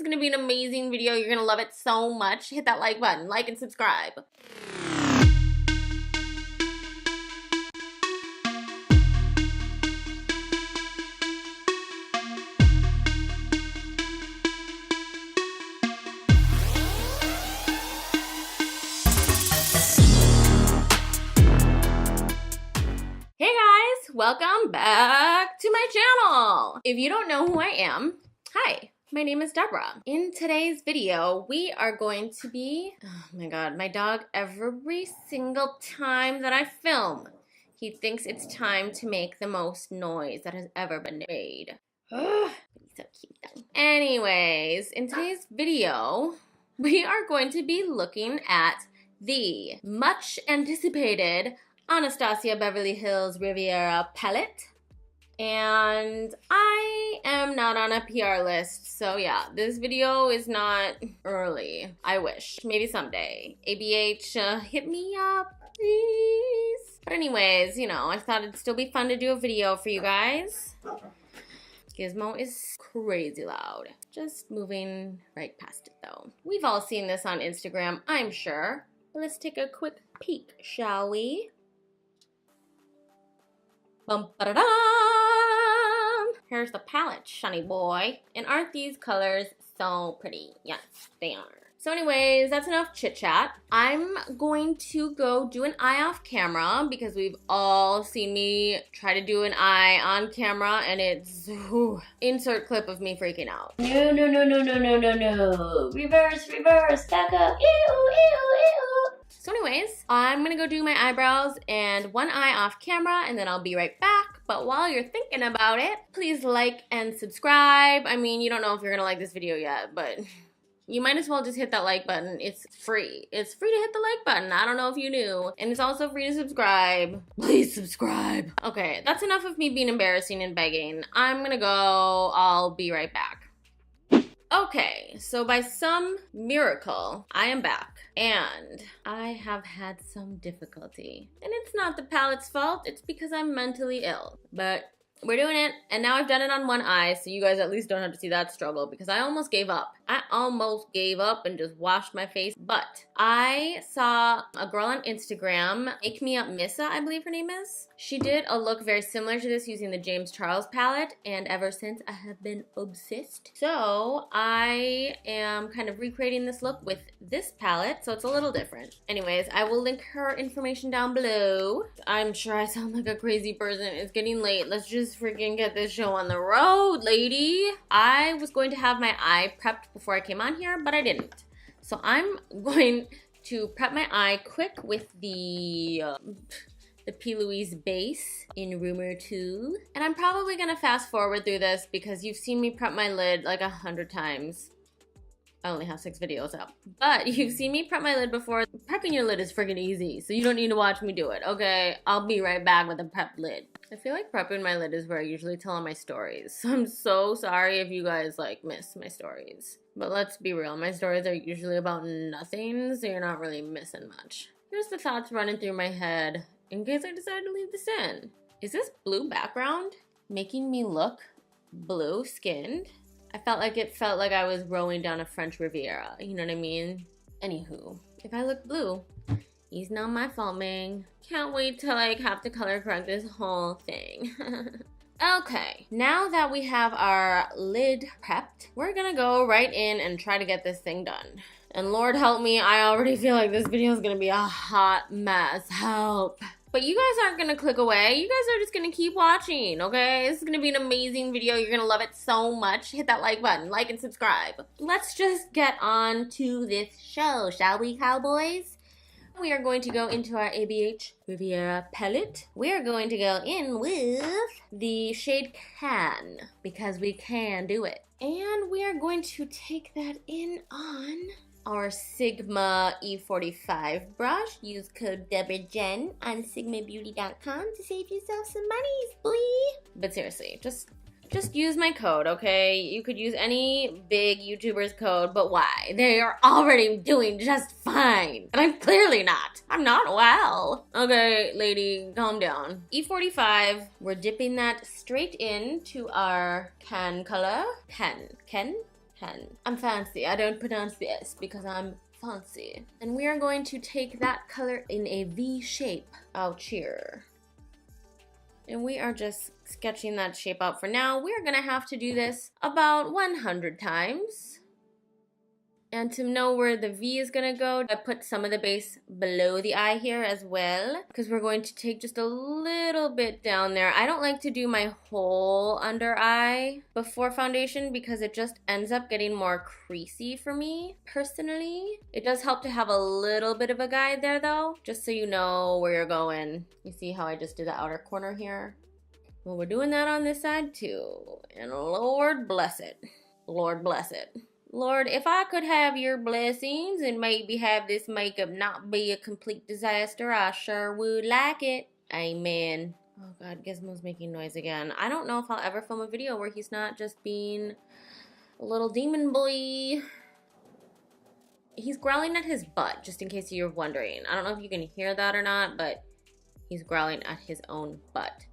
gonna be an amazing video. You're gonna love it so much. Hit that like button, like and subscribe. Hey guys, welcome back to my channel. If you don't know who I am, hi, my name is Deborah. In today's video, we are going to be, oh my god, my dog, every single time that I film, he thinks it's time to make the most noise that has ever been made. He's so cute though. Anyways, in today's video, we are going to be looking at the much anticipated Anastasia Beverly Hills Riviera palette, and I am not on a PR list, so yeah, this video is not early. I wish, maybe someday. ABH, hit me up, please. But anyways, you know, I thought it'd still be fun to do a video for you guys. Gizmo is crazy loud. Just moving right past it though. We've all seen this on Instagram, I'm sure. But let's take a quick peek, shall we? Bum, ba-da-dum! Here's the palette, shunny boy. And aren't these colors so pretty? Yes, they are. So anyways, that's enough chit chat. I'm going to go do an eye off camera because we've all seen me try to do an eye on camera and it's, insert clip of me freaking out. No, no, no, no, no, no, no, no. Reverse, reverse, back up. Ew, ew, ew. So anyways, I'm gonna go do my eyebrows and one eye off camera and then I'll be right back. But while you're thinking about it, please like and subscribe. I mean, you don't know if you're gonna like this video yet, but you might as well just hit that like button. It's free. It's free to hit the like button. I don't know if you knew. And it's also free to subscribe. Please subscribe. Okay, that's enough of me being embarrassing and begging. I'm gonna go. I'll be right back. Okay, so by some miracle, I am back, and I have had some difficulty. And it's not the palette's fault, it's because I'm mentally ill. But we're doing it, and now I've done it on one eye, so you guys at least don't have to see that struggle, because I almost gave up. I almost gave up and just washed my face, but I saw a girl on Instagram, Make Me Up Missa, I believe her name is. She did a look very similar to this using the James Charles palette, and ever since I have been obsessed. So I am kind of recreating this look with this palette, so it's a little different. Anyways, I will link her information down below. I'm sure I sound like a crazy person. It's getting late. Let's just freaking get this show on the road, lady. I was going to have my eye prepped before I came on here, but I didn't. So I'm going to prep my eye quick with the P. Louise base in Rumor 2. And I'm probably gonna fast forward through this because you've seen me prep my lid like 100 times. I only have 6 videos up. But you've seen me prep my lid before. Prepping your lid is freaking easy, so you don't need to watch me do it, okay? I'll be right back with a prepped lid. I feel like prepping my lid is where I usually tell all my stories. So I'm so sorry if you guys like miss my stories. But let's be real, my stories are usually about nothing, so you're not really missing much. Here's the thoughts running through my head in case I decide to leave this in. Is this blue background making me look blue skinned? I felt like I was rowing down a French Riviera, you know what I mean? Anywho, if I look blue, it's not my fault, Ming. Can't wait to like have to color correct this whole thing. Okay, now that we have our lid prepped, we're gonna go right in and try to get this thing done. And Lord help me, I already feel like this video is gonna be a hot mess. Help. But you guys aren't gonna click away. You guys are just gonna keep watching, okay? This is gonna be an amazing video. You're gonna love it so much. Hit that like button, like and subscribe. Let's just get on to this show, shall we, cowboys? We are going to go into our ABH Riviera palette. We are going to go in with the shade Can, because we can do it. And we are going to take that in on our Sigma E45 brush. Use code DeborahJen on sigmabeauty.com to save yourself some monies, boy. But seriously, just use my code, okay? You could use any big YouTuber's code, but why? They are already doing just fine. And I'm clearly not. I'm not well. Okay, lady, calm down. E45, we're dipping that straight into our Can color. Ken? pen. I'm fancy. I don't pronounce the S because I'm fancy. And we are going to take that color in a V shape out here. And we are just sketching that shape out for now. We're gonna have to do this about 100 times. And to know where the V is gonna go, I put some of the base below the eye here as well, because we're going to take just a little bit down there. I don't like to do my whole under eye before foundation because it just ends up getting more creasy for me, personally. It does help to have a little bit of a guide there though, just so you know where you're going. You see how I just did the outer corner here? Well, we're doing that on this side too. And Lord bless it. Lord bless it. Lord, if I could have your blessings and maybe have this makeup not be a complete disaster, I sure would like it. Amen. Oh God, Gizmo's making noise again. I don't know if I'll ever film a video where he's not just being a little demon boy. He's growling at his butt, just in case you're wondering. I don't know if you can hear that or not, but he's growling at his own butt,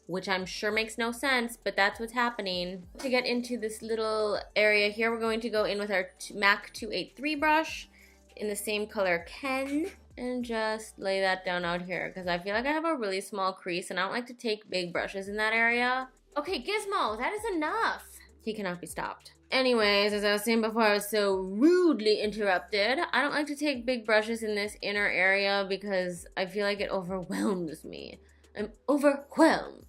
which I'm sure makes no sense, but that's what's happening. To get into this little area here, we're going to go in with our MAC 283 brush in the same color Ken and just lay that down out here because I feel like I have a really small crease and I don't like to take big brushes in that area. Okay, Gizmo, that is enough. He cannot be stopped. Anyways, as I was saying before, I was so rudely interrupted. I don't like to take big brushes in this inner area because I feel like it overwhelms me. I'm overwhelmed.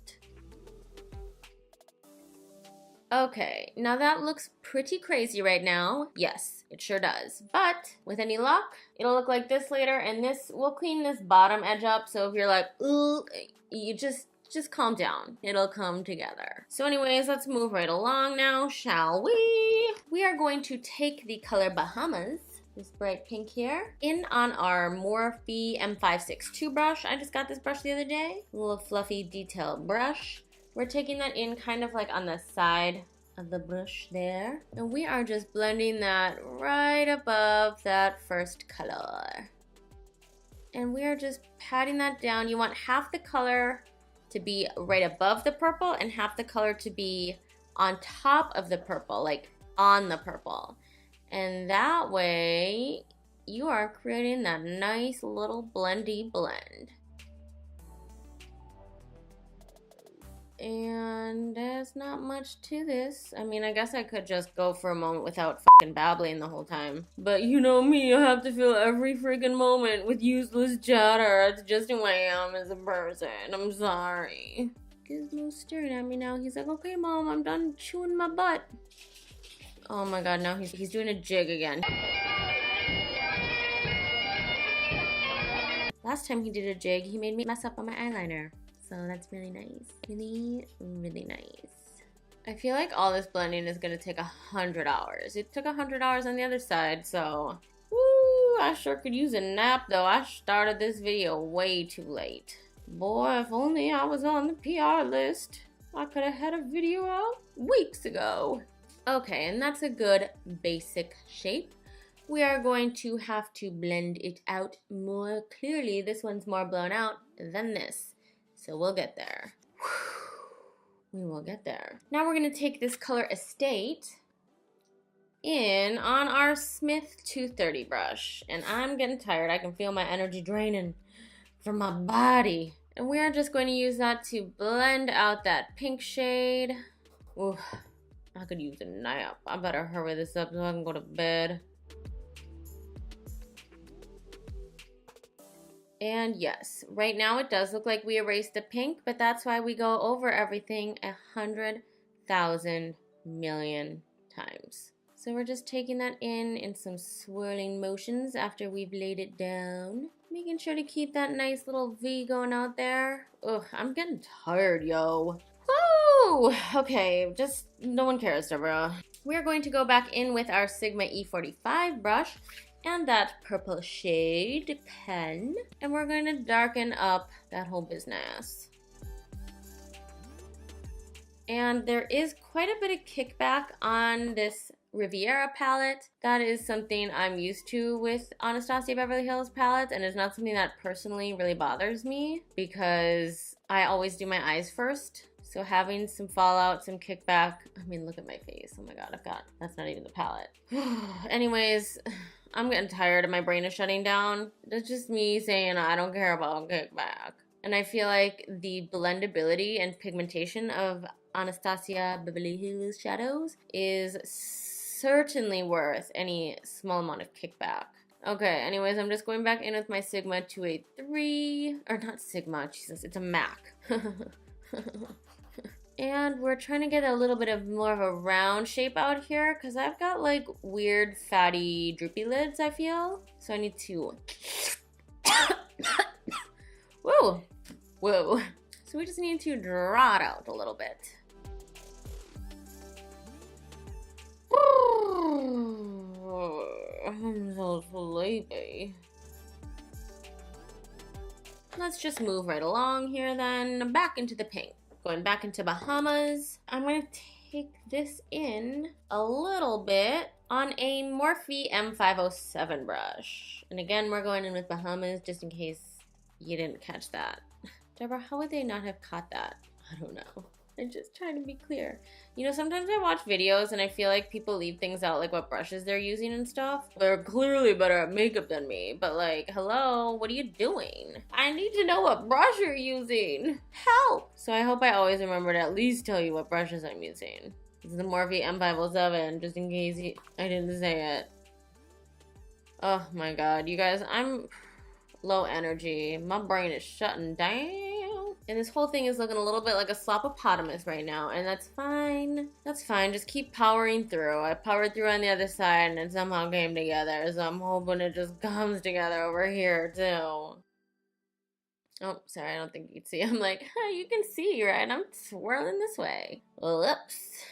Okay, now that looks pretty crazy right now. Yes, it sure does. But with any luck, it'll look like this later, and we'll clean this bottom edge up. So if you're like, ooh, you just calm down. It'll come together. So anyways, let's move right along now, shall we? We are going to take the color Bahamas, this bright pink here, in on our Morphe M562 brush. I just got this brush the other day. A little fluffy detailed brush. We're taking that in kind of like on the side of the brush there. And we are just blending that right above that first color. And we are just patting that down. You want half the color to be right above the purple and half the color to be on top of the purple, like on the purple. And that way you are creating that nice little blendy blend. And there's not much to this. I mean, I guess I could just go for a moment without fucking babbling the whole time. But you know me, I have to fill every freaking moment with useless chatter. It's just who I am as a person. I'm sorry. Gizmo's staring at me now. He's like, okay, Mom, I'm done chewing my butt. Oh my God, now he's doing a jig again. Last time he did a jig, he made me mess up on my eyeliner. So that's really nice. Really, really nice. I feel like all this blending is gonna take 100 hours. It took 100 hours on the other side, so woo, I sure could use a nap though. I started this video way too late. Boy, if only I was on the PR list. I could have had a video out weeks ago. Okay, and that's a good basic shape. We are going to have to blend it out more clearly. This one's more blown out than this. So we'll get there. We will get there. Now we're gonna take this color Estate in on our Smith 230 brush. And I'm getting tired. I can feel my energy draining from my body. And we are just going to use that to blend out that pink shade. Ooh, I could use a nap. I better hurry this up so I can go to bed. And yes, right now it does look like we erased the pink, but that's why we go over everything 100,000 million times. So we're just taking that in some swirling motions after we've laid it down. Making sure to keep that nice little V going out there. Ugh, I'm getting tired, yo. Woo! Okay, just no one cares, Deborah. We're going to go back in with our Sigma E45 brush and that purple shade pen, and we're going to darken up that whole business. And there is quite a bit of kickback on this Riviera palette. That is something I'm used to with Anastasia Beverly Hills palettes, and it's not something that personally really bothers me because I always do my eyes first. So having some fallout, some kickback. I mean, look at my face. Oh my god, that's not even the palette. Anyways, I'm getting tired and my brain is shutting down. That's just me saying I don't care about kickback. And I feel like the blendability and pigmentation of Anastasia Beverly Hills shadows is certainly worth any small amount of kickback. Okay, anyways, I'm just going back in with my Sigma 283, or not Sigma, Jesus, it's a MAC. And we're trying to get a little bit of more of a round shape out here because I've got like weird fatty droopy lids, I feel. So I need to, whoa, whoa. So we just need to draw it out a little bit. I'm so sleepy. Let's just move right along here then. Back into the pink. Going back into Bahamas. I'm going to take this in a little bit on a Morphe M507 brush. And again, we're going in with Bahamas just in case you didn't catch that. Deborah, how would they not have caught that? I don't know. I'm just trying to be clear. You know, sometimes I watch videos and I feel like people leave things out, like what brushes they're using and stuff. They're clearly better at makeup than me, but like, hello, what are you doing? I need to know what brush you're using. Help! So I hope I always remember to at least tell you what brushes I'm using. This is the Morphe M507, just in case I didn't say it. Oh my god, you guys, I'm low energy. My brain is shutting down. And this whole thing is looking a little bit like a slopopotamus right now, and that's fine. That's fine, just keep powering through. I powered through on the other side and it somehow came together, so I'm hoping it just comes together over here too. Oh, sorry, I don't think you'd see. I'm like, you can see, right? I'm swirling this way. Whoops.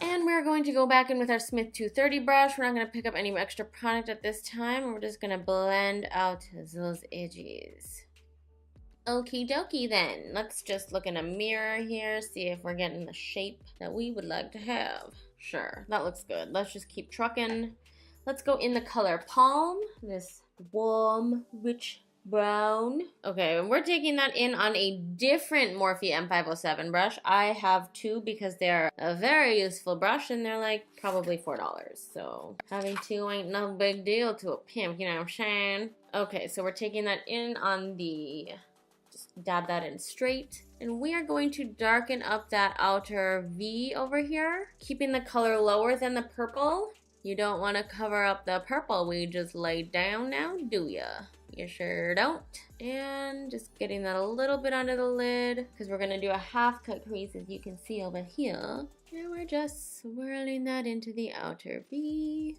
And we're going to go back in with our Smith 230 brush. We're not going to pick up any extra product at this time. We're just going to blend out those edges. Okie dokie then. Let's just look in a mirror here, see if we're getting the shape that we would like to have. Sure, that looks good. Let's just keep trucking. Let's go in the color Palm, this warm, rich brown. Okay, we're taking that in on a different Morphe M507 brush. I have two because they're a very useful brush and they're like probably $4. So having two ain't no big deal to a pimp, you know what I'm saying? Okay, so we're taking that in on the, just dab that in straight. And we are going to darken up that outer V over here, keeping the color lower than the purple. You don't want to cover up the purple we just laid down now, do ya? You sure don't. And just getting that a little bit under the lid because we're going to do a half cut crease as you can see over here. And we're just swirling that into the outer V.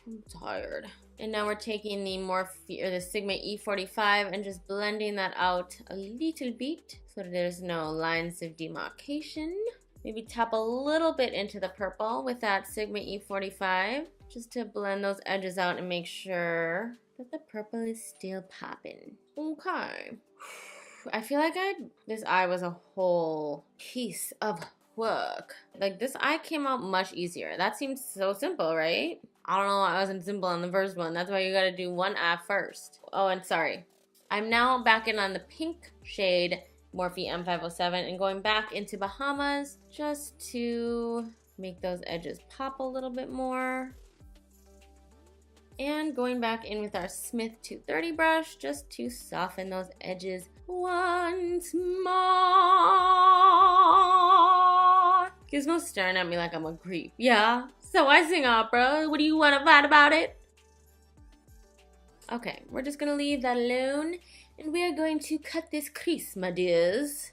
I'm tired. And now we're taking the Morphe or the Sigma E45 and just blending that out a little bit so that there's no lines of demarcation. Maybe tap a little bit into the purple with that Sigma E45 just to blend those edges out and make sure that the purple is still popping. Okay. I feel like this eye was a whole piece of work. Like this eye came out much easier. That seems so simple, right? I don't know why it wasn't simple on the first one. That's why you gotta do one eye first. Oh, and sorry. I'm now back in on the pink shade Morphe M507 and going back into Bahamas just to make those edges pop a little bit more. And going back in with our Smith 230 brush just to soften those edges once more. Gizmo's staring at me like I'm a creep. Yeah, so I sing opera. What do you want to fight about it? Okay, we're just gonna leave that alone. And we are going to cut this crease, my dears.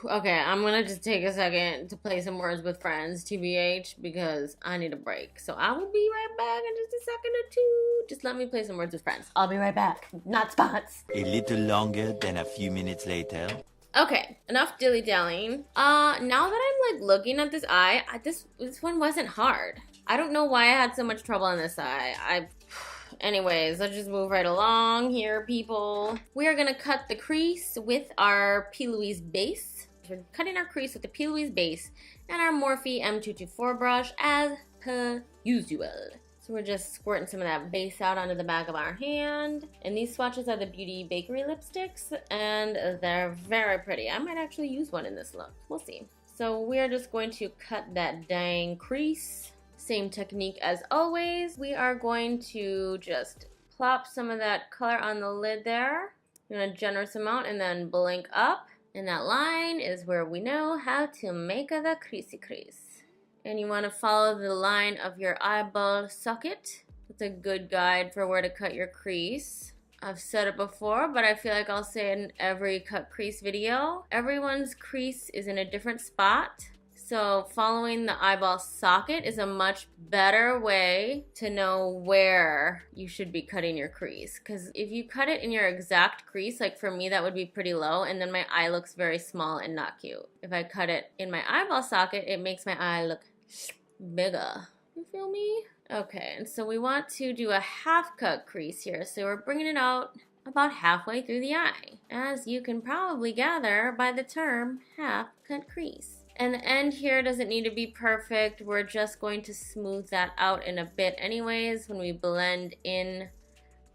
Okay, I'm gonna just take a second to play some Words with Friends, TBH, because I need a break. So I will be right back in just a second or two. Just let me play some Words with Friends. I'll be right back. Not spots. A little longer than a few minutes later. Okay, enough dilly-dallying. Now that I'm like looking at this eye, this one wasn't hard. I don't know why I had so much trouble on this eye. Anyways, let's just move right along here, people. We are gonna cut the crease with our P. Louise base. We're cutting our crease with the P. Louise base and our Morphe M224 brush as per usual. So So we're just squirting some of that base out onto the back of our hand. And these swatches are the Beauty Bakery lipsticks, and they're very pretty. I might actually use one in this look. We'll see. So we're just going to cut that dang crease. Same technique as always. We are going to just plop some of that color on the lid there in a generous amount and then blink up. And that line is where we know how to make the creasy crease. And you want to follow the line of your eyeball socket. It's a good guide for where to cut your crease. I've said it before, but I feel like I'll say it in every cut crease video. Everyone's crease is in a different spot. So following the eyeball socket is a much better way to know where you should be cutting your crease. Because if you cut it in your exact crease, like for me that would be pretty low, and then my eye looks very small and not cute. If I cut it in my eyeball socket, it makes my eye look bigger. You feel me? Okay, and so we want to do a half cut crease here. So we're bringing it out about halfway through the eye, as you can probably gather by the term half cut crease. And the end here doesn't need to be perfect. We're just going to smooth that out in a bit anyways when we blend in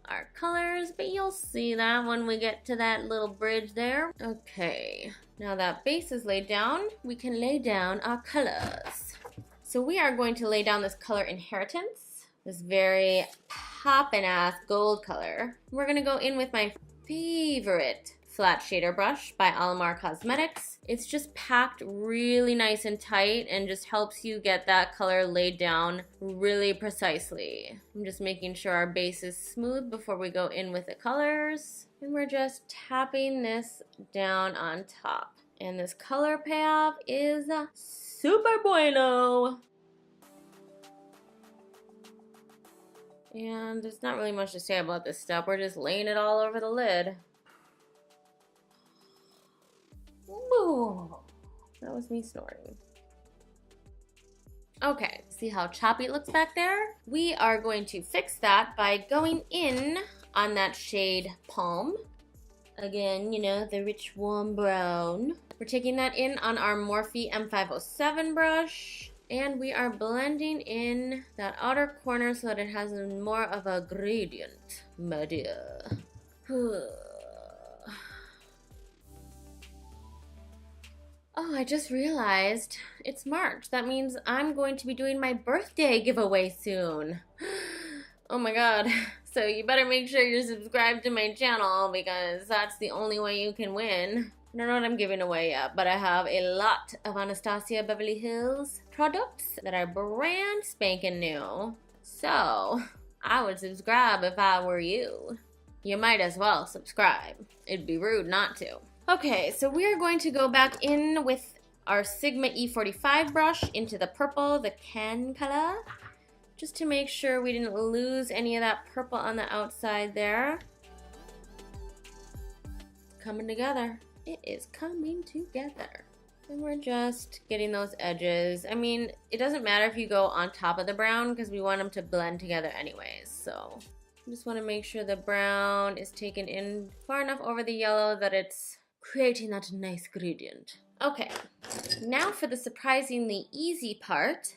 our colors, but you'll see that when we get to that little bridge there. Okay, now that base is laid down, we can lay down our colors. So we are going to lay down this color Inheritance, this very poppin' ass gold color. We're gonna go in with my favorite flat shader brush by Alamar Cosmetics. It's just packed really nice and tight and just helps you get that color laid down really precisely. I'm just making sure our base is smooth before we go in with the colors. And we're just tapping this down on top. And this color payoff is super bueno. And there's not really much to say about this step. We're just laying it all over the lid. Ooh, that was me snoring. Okay, see how choppy it looks back there? We are going to fix that by going in on that shade Palm. Again, you know, the rich warm brown. We're taking that in on our Morphe M507 brush. And we are blending in that outer corner so that it has more of a gradient, my dear. Oh, I just realized it's March. That means I'm going to be doing my birthday giveaway soon. Oh my god. So you better make sure you're subscribed to my channel because that's the only way you can win. I don't know what I'm giving away yet, but I have a lot of Anastasia Beverly Hills products that are brand spanking new. So I would subscribe if I were you. You might as well subscribe. It'd be rude not to. Okay, so we're going to go back in with our Sigma E45 brush into the purple, the can color, just to make sure we didn't lose any of that purple on the outside there. It's coming together. It is coming together. And we're just getting those edges. I mean, it doesn't matter if you go on top of the brown because we want them to blend together anyways. So I just want to make sure the brown is taken in far enough over the yellow that it's creating that nice gradient. Okay, now for the surprisingly easy part,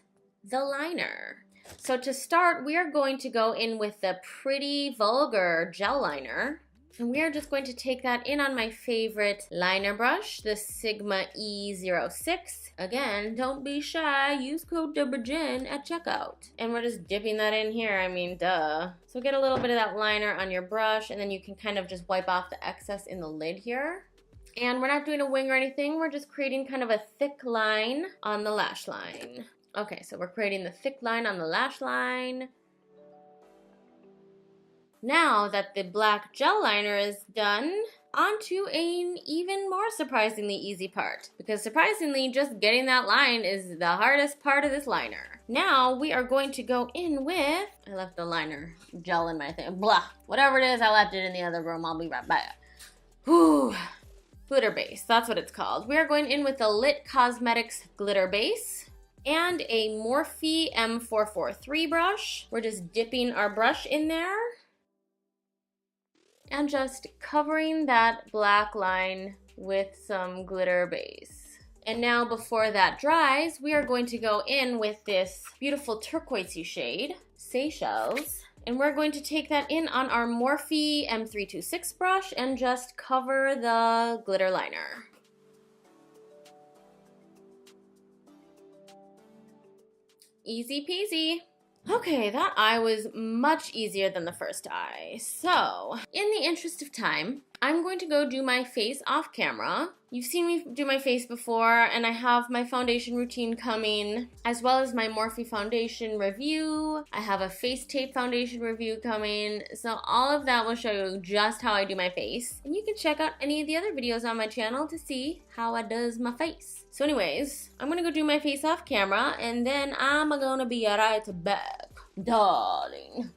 the liner. So to start, we are going to go in with the Pretty Vulgar gel liner. And we are just going to take that in on my favorite liner brush, the Sigma E06. Again, don't be shy, use code DeborJen at checkout. And we're just dipping that in here, I mean, duh. So get a little bit of that liner on your brush, and then you can kind of just wipe off the excess in the lid here. And we're not doing a wing or anything, we're just creating kind of a thick line on the lash line. Okay, so we're creating the thick line on the lash line. Now that the black gel liner is done, on to an even more surprisingly easy part. Because surprisingly, just getting that line is the hardest part of this liner. Now we are going to go in with, I left the liner gel in my thing, blah. Whatever it is, I left it in the other room, I'll be right back. Whew. Glitter base, that's what it's called. We are going in with the Lit Cosmetics glitter base and a Morphe M443 brush. We're just dipping our brush in there and just covering that black line with some glitter base. And now before that dries, we are going to go in with this beautiful turquoisey shade, Seychelles. And we're going to take that in on our Morphe M326 brush and just cover the glitter liner. Easy peasy. Okay, that eye was much easier than the first eye. So, in the interest of time, I'm going to go do my face off camera. You've seen me do my face before, and I have my foundation routine coming, as well as my Morphe foundation review. I have a face tape foundation review coming, so all of that will show you just how I do my face. And you can check out any of the other videos on my channel to see how I does my face. So anyways, I'm gonna go do my face off camera, and then I'm gonna be right back, darling.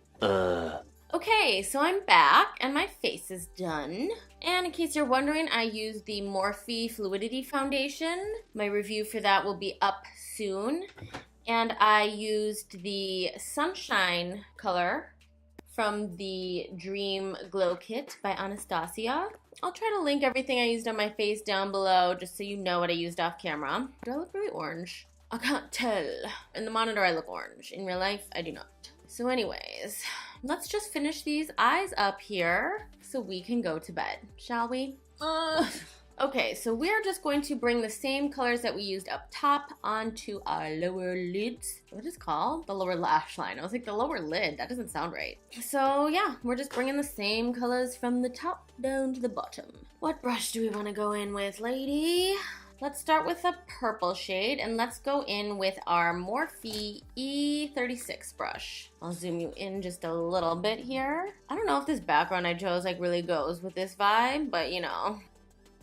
Okay, so I'm back, and my face is done. And in case you're wondering, I used the Morphe Fluidity Foundation. My review for that will be up soon. And I used the Sunshine color from the Dream Glow Kit by Anastasia. I'll try to link everything I used on my face down below just so you know what I used off camera. Do I look really orange? I can't tell. In the monitor I look orange. In real life, I do not. So anyways, let's just finish these eyes up here so we can go to bed, shall we? Okay, so we're just going to bring the same colors that we used up top onto our lower lids. What is it called? The lower lash line. I was like, the lower lid, that doesn't sound right. So yeah, we're just bringing the same colors from the top down to the bottom. What brush do we want to go in with, lady? Let's start with a purple shade, and let's go in with our Morphe E36 brush. I'll zoom you in just a little bit here. I don't know if this background I chose like really goes with this vibe, but you know,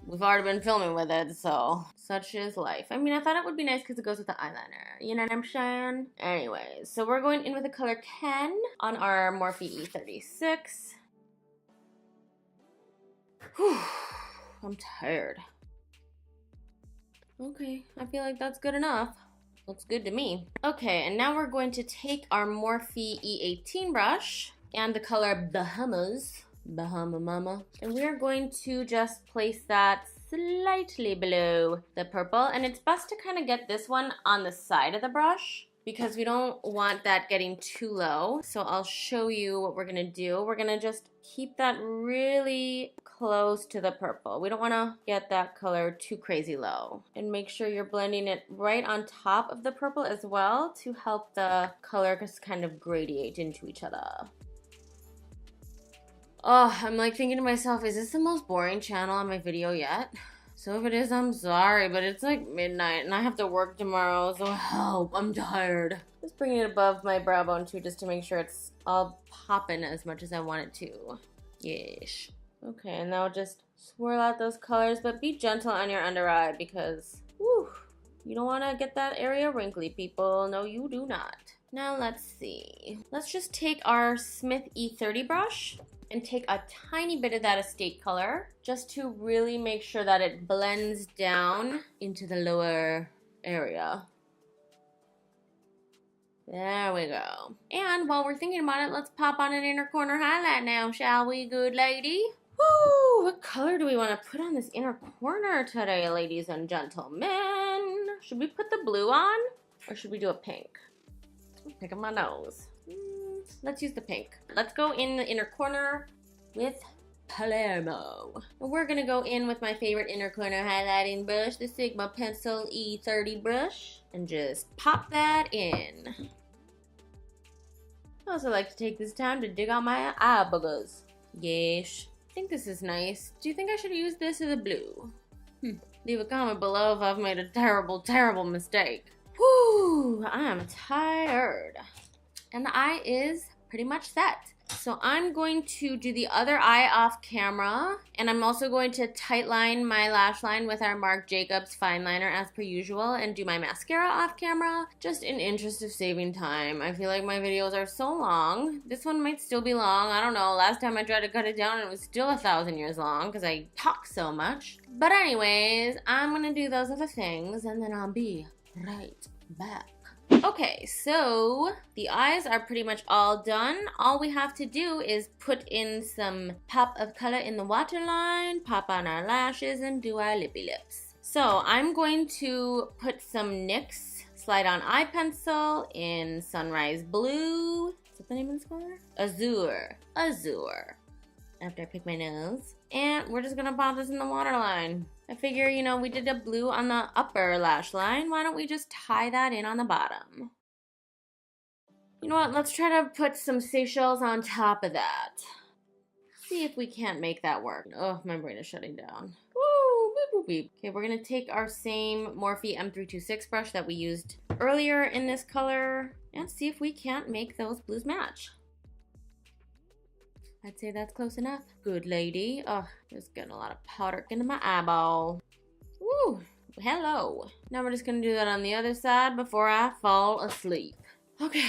we've already been filming with it, so such is life. I mean, I thought it would be nice because it goes with the eyeliner. You know what I'm saying? Anyways, so we're going in with the color 10 on our Morphe E36. Whew, I'm tired. Okay, I feel like that's good enough. Looks good to me. Okay, and now we're going to take our Morphe E18 brush and the color Bahamas, Bahama Mama, and we are going to just place that slightly below the purple, and it's best to kind of get this one on the side of the brush because we don't want that getting too low. So I'll show you what we're gonna do. We're gonna just keep that really close to the purple. We don't wanna get that color too crazy low. And make sure you're blending it right on top of the purple as well to help the color just kind of gradiate into each other. Oh, I'm like thinking to myself, is this the most boring channel on my video yet? So if it is, I'm sorry, but it's like midnight and I have to work tomorrow, so help, I'm tired. Just bringing it above my brow bone too, just to make sure it's all popping as much as I want it to. Yeesh. Okay, and now just swirl out those colors, but be gentle on your under eye because, whew, you don't want to get that area wrinkly, people. No, you do not. Now let's see. Let's just take our Smith E30 brush and take a tiny bit of that Estate color just to really make sure that it blends down into the lower area. There we go. And while we're thinking about it, let's pop on an inner corner highlight now, shall we, good lady? Woo! What color do we want to put on this inner corner today, ladies and gentlemen? Should we put the blue on? Or should we do a pink? I'm picking my nose. Let's use the pink. Let's go in the inner corner with Palermo. And we're gonna go in with my favorite inner corner highlighting brush, the Sigma Pencil E30 brush, and just pop that in. I also like to take this time to dig out my eye boogers. Yes. I think this is nice. Do you think I should use this or the blue? Leave a comment below if I've made a terrible, terrible mistake. Whew, I am tired. And the eye is pretty much set. So I'm going to do the other eye off camera, and I'm also going to tightline my lash line with our Marc Jacobs fine liner as per usual and do my mascara off camera, just in interest of saving time. I feel like my videos are so long. This one might still be long, I don't know. Last time I tried to cut it down it was still 1,000 years long because I talk so much. But anyways, I'm gonna do those other things and then I'll be right back. Okay, so the eyes are pretty much all done. All we have to do is put in some pop of color in the waterline, pop on our lashes, and do our lippy lips. So I'm going to put some NYX Slide On Eye Pencil in Sunrise Blue. Is that the name of this color? Azure. After I pick my nose. And we're just gonna pop this in the waterline. I figure, you know, we did a blue on the upper lash line. Why don't we just tie that in on the bottom? You know what? Let's try to put some seashells on top of that. See if we can't make that work. Oh, my brain is shutting down. Woo, beep, boop, beep. Okay, we're gonna take our same Morphe M326 brush that we used earlier in this color and see if we can't make those blues match. I'd say that's close enough. Good lady. Oh, just getting a lot of powder into my eyeball. Woo, hello. Now we're just gonna do that on the other side before I fall asleep. Okay,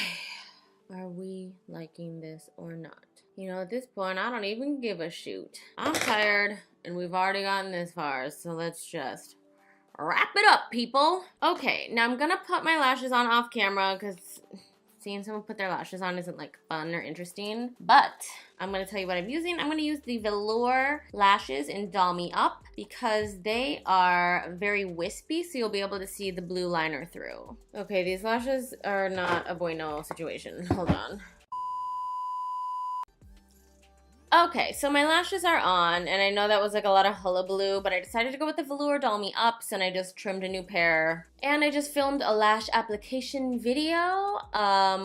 are we liking this or not? You know, at this point, I don't even give a shoot. I'm tired, and we've already gotten this far, so let's just wrap it up, people. Okay, now I'm gonna put my lashes on off camera, because seeing someone put their lashes on isn't like fun or interesting, but I'm gonna tell you what I'm using. I'm gonna use the velour lashes in Doll Me Up because they are very wispy, so you'll be able to see the blue liner through. Okay, these lashes are not a bueno situation. Hold on. Okay, so my lashes are on, and I know that was like a lot of hullabaloo, but I decided to go with the velour Doll Me Ups, and I just trimmed a new pair. And I just filmed a lash application video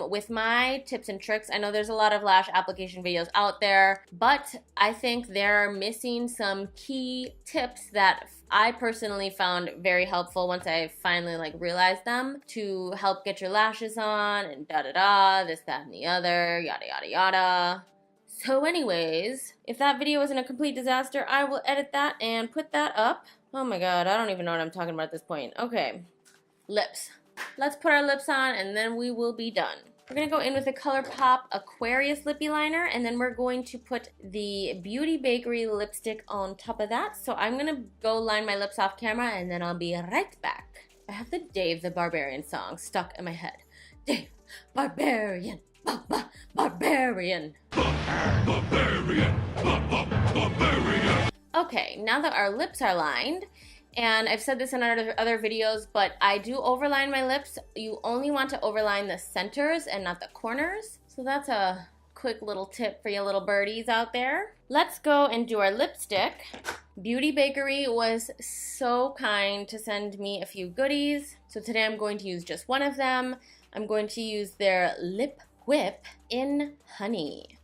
with my tips and tricks. I know there's a lot of lash application videos out there, but I think they're missing some key tips that I personally found very helpful once I finally like realized them to help get your lashes on and da-da-da, this, that, and the other, yada, yada, yada. So anyways, if that video wasn't a complete disaster, I will edit that and put that up. Oh my god, I don't even know what I'm talking about at this point. Okay, lips. Let's put our lips on and then we will be done. We're going to go in with the ColourPop Aquarius Lippy Liner, and then we're going to put the Beauty Bakery lipstick on top of that. So I'm going to go line my lips off camera and then I'll be right back. I have the Dave the Barbarian song stuck in my head. Dave, Barbarian. Barbarian. Barbarian. Okay, now that our lips are lined, and I've said this in other videos, but I do overline my lips. You only want to overline the centers and not the corners. So that's a quick little tip for you little birdies out there. Let's go and do our lipstick. Beauty Bakery was so kind to send me a few goodies. So today I'm going to use just one of them. I'm going to use their Lip Whip in Honey.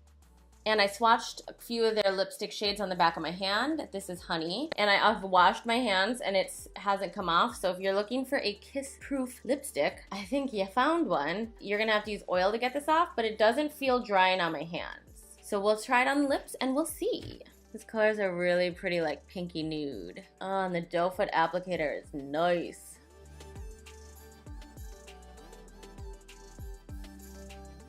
And I swatched a few of their lipstick shades on the back of my hand. This is Honey. And I've washed my hands and it hasn't come off. So if you're looking for a kiss-proof lipstick, I think you found one. You're gonna have to use oil to get this off, but it doesn't feel drying on my hands. So we'll try it on the lips and we'll see. These colors are really pretty, like pinky nude. Oh, and the doe foot applicator is nice.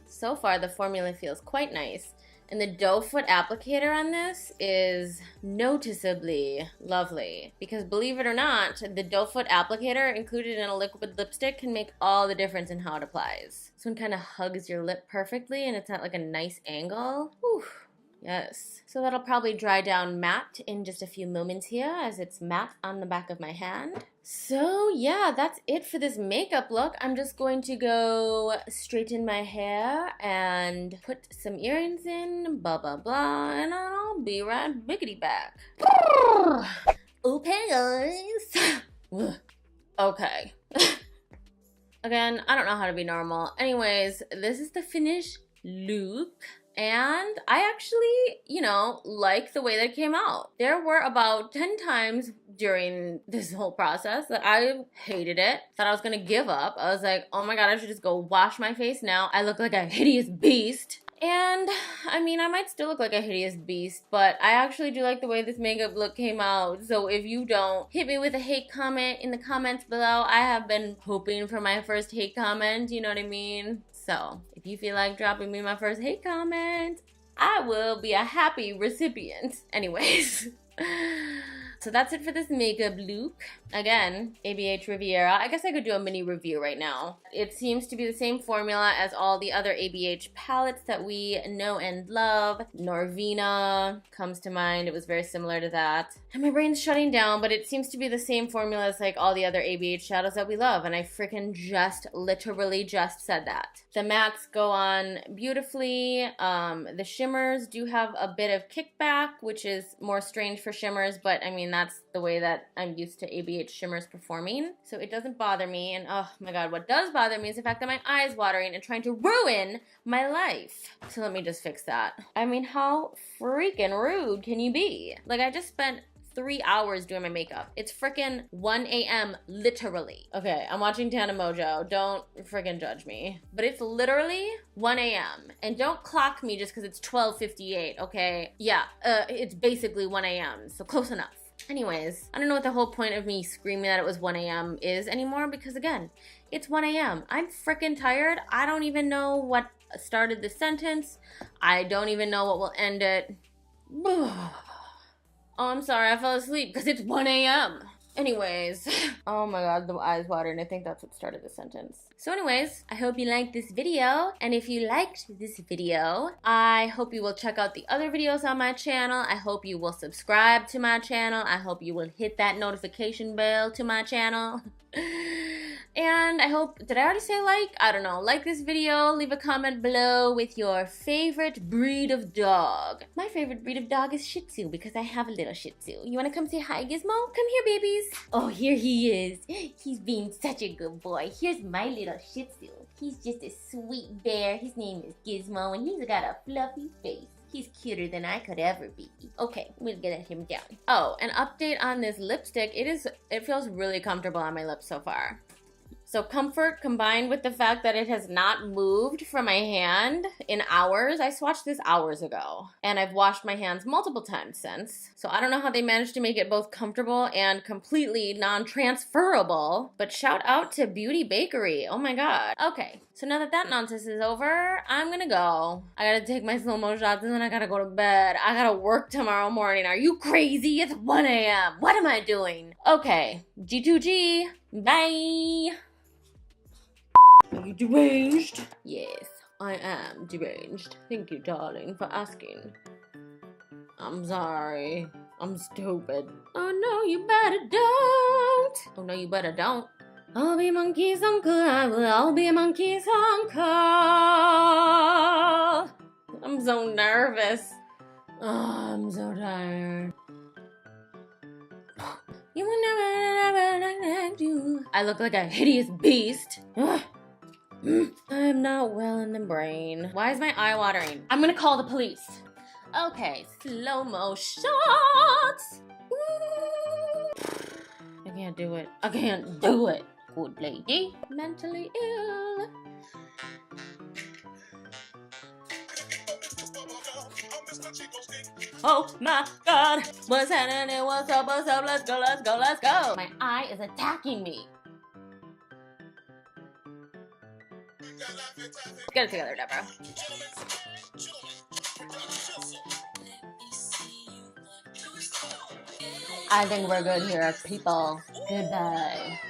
So far, the formula feels quite nice. And the doe foot applicator on this is noticeably lovely. Because believe it or not, the doe foot applicator included in a liquid lipstick can make all the difference in how it applies. This one kind of hugs your lip perfectly and it's at like a nice angle. Whew. Yes. So that'll probably dry down matte in just a few moments here as it's matte on the back of my hand. So yeah, that's it for this makeup look. I'm just going to go straighten my hair and put some earrings in, blah, blah, blah, and I'll be right biggity back. Okay, guys. Okay. Again, I don't know how to be normal. Anyways, this is the finished look. And I actually, you know, like the way that it came out. There were about 10 times during this whole process that I hated it, thought I was gonna give up. I was like, oh my god, I should just go wash my face now. I look like a hideous beast. And, I mean, I might still look like a hideous beast, but I actually do like the way this makeup look came out. So if you don't, hit me with a hate comment in the comments below. I have been hoping for my first hate comment, you know what I mean? So, if you feel like dropping me my first hate comment, I will be a happy recipient. Anyways. So that's it for this makeup look. Again, ABH Riviera. I guess I could do a mini review right now. It seems to be the same formula as all the other ABH palettes that we know and love. Norvina comes to mind. It was very similar to that. And my brain's shutting down, but it seems to be the same formula as like all the other ABH shadows that we love. And I freaking literally just said that. The mattes go on beautifully. The shimmers do have a bit of kickback, which is more strange for shimmers, but I mean, that's the way that I'm used to ABH shimmers performing. So it doesn't bother me. And oh my God, what does bother me is the fact that my eye is watering and trying to ruin my life. So let me just fix that. I mean, how freaking rude can you be? Like, I just spent 3 hours doing my makeup. It's freaking 1 a.m. literally. Okay, I'm watching Tana Mojo. Don't freaking judge me. But it's literally 1 a.m. And don't clock me just because it's 12:58, okay? Yeah, it's basically 1 a.m., so close enough. Anyways, I don't know what the whole point of me screaming that it was 1 a.m. is anymore because, again, it's 1 a.m. I'm freaking tired. I don't even know what started the sentence. I don't even know what will end it. Oh, I'm sorry, I fell asleep because it's 1 a.m. Anyways, oh my God, the eyes watered, and I think that's what started the sentence. So anyways, I hope you liked this video, and if you liked this video, I hope you will check out the other videos on my channel. I hope you will subscribe to my channel. I hope you will hit that notification bell to my channel. And I hope, did I already say like? I don't know. Like this video, leave a comment below with your favorite breed of dog. My favorite breed of dog is Shih Tzu because I have a little Shih Tzu. You wanna come say hi, Gizmo? Come here, babies. Oh, here he is. He's being such a good boy. Here's my little Shih Tzu. He's just a sweet bear. His name is Gizmo and he's got a fluffy face. He's cuter than I could ever be. Okay, we'll get him down. Oh, an update on this lipstick. It feels really comfortable on my lips so far. So comfort combined with the fact that it has not moved from my hand in hours. I swatched this hours ago and I've washed my hands multiple times since. So I don't know how they managed to make it both comfortable and completely non-transferable, but shout out to Beauty Bakery. Oh my God. Okay, so now that that nonsense is over, I'm gonna go. I gotta take my slow-mo shots and then I gotta go to bed. I gotta work tomorrow morning. Are you crazy? It's 1 a.m. What am I doing? Okay, G2G, bye. Are you deranged? Yes, I am deranged. Thank you, darling, for asking. I'm sorry. I'm stupid. Oh no, you better don't. Oh no, you better don't. I'll be monkey's uncle. I'll be a monkey's uncle. I'm so nervous. Oh, I'm so tired. You will never like you. I look like a hideous beast. I'm not well in the brain. Why is my eye watering? I'm gonna call the police. Okay, slow-mo shots. I can't do it. I can't do it. Good lady. Mentally ill. Oh my God. What's happening? What's up? What's up? Let's go, let's go, let's go. My eye is attacking me. Get it together, Deborah. I think we're good here, people. Goodbye.